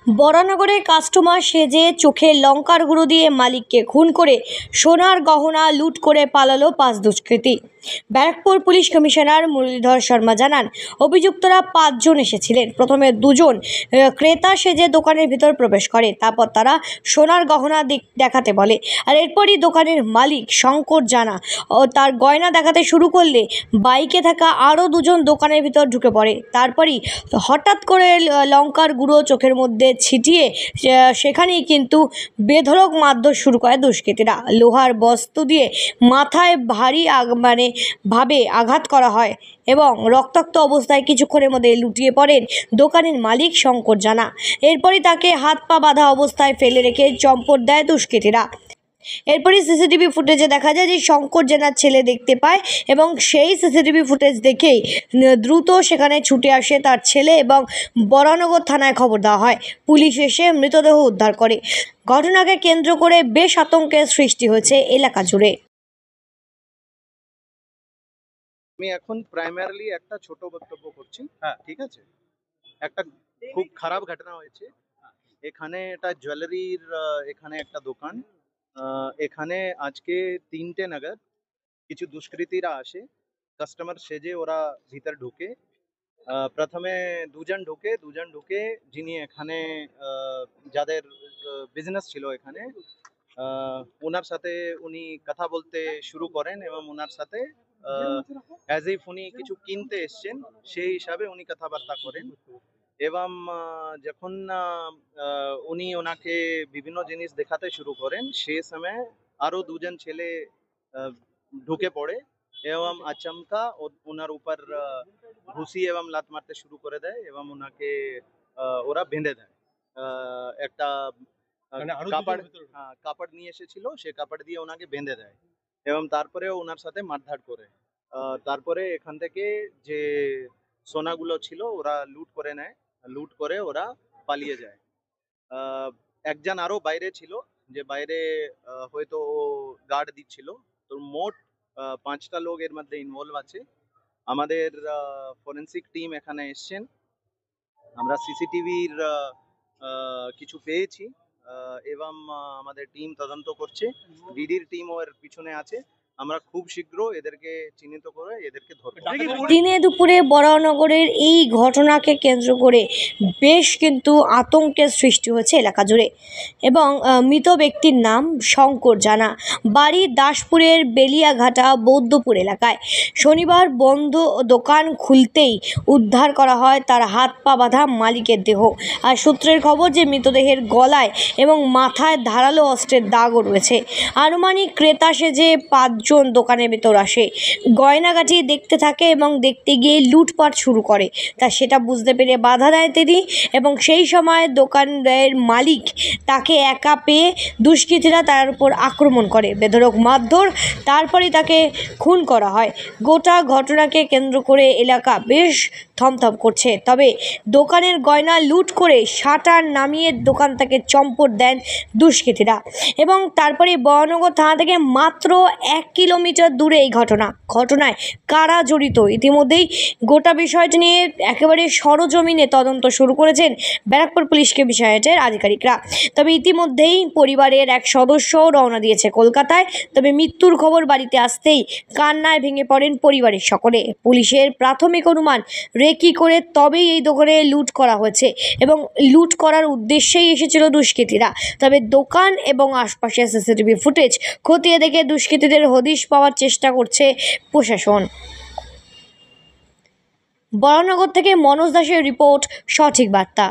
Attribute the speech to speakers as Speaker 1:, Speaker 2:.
Speaker 1: বরানগরে customer সেজে চোখে লঙ্কার গুঁড়ো দিয়ে মালিককে খুন করে সোনার গহনা লুট করে পালালো 5 দুষ্কৃতী। ব্যারাকপুর পুলিশ কমিশনার মুরলীধর শর্মা জানান, অভিযুক্তরা 5 জন এসেছিলেন। প্রথমে 2 জন ক্রেতা সেজে দোকানের ভিতর প্রবেশ করে, তারপর তারা সোনার গহনা দেখাতে বলে। আর এরপরই দোকানের মালিক শঙ্কর জানা ও তার গয়না দেখাতে শুরু করলে বাইকে থাকা আরও 2 জন দোকানের ভিতর ঢুকে পড়ে। তারপরই হঠাৎ করে লঙ্কার গুঁড়ো চোখের মধ্যে ছিটিয়ে সেখানেই কিন্তু বেধড়ক মারধর শুরু করে দুষ্কৃতীরা। লোহার বস্তু দিয়ে মাথায় ভারী ভাবে আঘাত করা হয় এবং রক্তাক্ত অবস্থায় কিছুক্ষণের মধ্যে লুটিয়ে পড়েন দোকানের মালিক শঙ্কর জানা। এরপরই তাকে হাত পা বাঁধা অবস্থায় ফেলে রেখে চম্পট দেয় দুষ্কৃতীরা। এরপরই সিসিটিভি ফুটেজে দেখা যায় যে শঙ্কর জানার ছেলে দেখতে পায় এবং সেই সিসিটিভি ফুটেজ দেখেই দ্রুত সেখানে ছুটে আসে তার ছেলে এবং বরানগর থানায় খবর দেওয়া হয়। পুলিশ এসে মৃতদেহ উদ্ধার করে। ঘটনাকে কেন্দ্র করে বেশ আতঙ্কের সৃষ্টি হয়েছে এলাকা জুড়ে।
Speaker 2: আমি এখন প্রাইমারিলি একটা ছোট বক্তব্য করছি। হ্যাঁ, ঠিক আছে। একটা খুব খারাপ ঘটনা হয়েছে এখানে। এটা জুয়েলারির এখানে একটা দোকান। এখানে আজকে 3টে নাগাদ কিছু দুষ্কৃতীরা আসে, কাস্টমার সেজে ওরা ভিতর ঢুকে। প্রথমে দুজন ঢুকে যিনি এখানে যাদের বিজনেস ছিল এখানে, ওনার সাথে উনি কথা বলতে শুরু করেন এবং ওনার সাথে অ্যাজ ইফ উনি কিছু কিনতে এসছেন সেই হিসাবে উনি কথাবার্তা করেন। এবং যখন উনি ওনাকে বিভিন্ন জিনিস দেখাতে শুরু করেন সেই সময় আরো 2 জন ছেলে ঢুকে পড়ে এবং আচমকা ওনার উপর ঘুষি এবং লাত মারতে শুরু করে দেয় এবং ওনাকে ওরা বেঁধে দেয়। একটা কাপড় নিয়ে এসেছিল, সে কাপড় দিয়ে ওনাকে বেঁধে দেয় এবং তারপরে ওনার সাথে মারধর করে। তারপরে এখান থেকে যে সোনাগুলো ছিল ওরা লুট করে নেয়, লুট করে ওরা পালিয়ে যায়। একজন আরো বাইরে ছিল, যে বাইরে হয়তো ও গার্ড দিচ্ছিল। তো মোট 5টা লোক এর মধ্যে ইনভলভ আছে। আমাদের ফরেন্সিক টিম এখানে এসছেন। আমরা সিসিটিভির কিছু পেয়েছি এবং আমাদের টিম তদন্ত করছে। ডিডির টিম ওর পিছনে আছে। আমরা খুব শীঘ্র এদেরকে চিহ্নিত করে এদেরকে ধরব।
Speaker 1: দিনে দুপুরে বরানগরের এই ঘটনাকে কেন্দ্র করে বেশ কিন্তু আতঙ্কের সৃষ্টি হয়েছে এলাকা জুড়ে এবং মৃত ব্যক্তির নাম শঙ্কর জানা, বাড়ি দাসপুরের বেলিয়াঘাটা বৌদ্ধপুর এলাকায়। শনিবার বন্ধ দোকান খুলতেই উদ্ধার করা হয় তার হাত পা বাঁধা মালিকের দেহ। আর সূত্রের খবর যে মৃতদেহের গলায় এবং মাথায় ধারালো অস্ত্রের দাগও রয়েছে। আনুমানিক ক্রেতা সেজে 5 জন দোকানের ভেতর আসে, গয়নাগাটি দেখতে থাকে এবং দেখতে গিয়ে লুটপাট শুরু করে। তা সেটা বুঝতে পেরে বাধা দেয় তিনি এবং সেই সময় দোকানের মালিক তাকে একা পেয়ে দুষ্কৃতীরা তার উপর আক্রমণ করে, বেধড়ক মারধর, তারপরে তাকে খুন করা হয়। গোটা ঘটনাকে কেন্দ্র করে এলাকা বেশ থমথম করছে। তবে দোকানের গয়না লুট করে শাটার নামিয়ে দোকান থেকে চম্পট দেন দুষ্কৃতীরা এবং তারপরে বরানগর থানা থেকে মাত্র 1 কিলোমিটার দূরে এই ঘটনায় কারা জড়িত ইতিমধ্যেই গোটা বিষয়টি নিয়ে একেবারে সরজমিনে তদন্ত শুরু করেছেন ব্যারাকপুর পুলিশ কমিশনারেটের আধিকারিকরা। তবে ইতিমধ্যেই পরিবারের এক সদস্যও রওনা দিয়েছে কলকাতায়। তবে মৃত্যুর খবর বাড়িতে আসতেই কান্নায় ভেঙে পড়েন পরিবারের সকলে। পুলিশের প্রাথমিক অনুমান রেকি করে তবেই এই দোকানে লুট করা হয়েছে এবং লুট করার উদ্দেশ্যেই এসেছিল দুষ্কৃতীরা। তবে দোকান এবং আশপাশের সিসিটিভি ফুটেজ খতিয়ে দেখে দুষ্কৃতীদের হদিশ পাওয়ার চেষ্টা করছে প্রশাসন। বরানগর থেকে মনোজ দাসের রিপোর্ট, সঠিক বার্তা।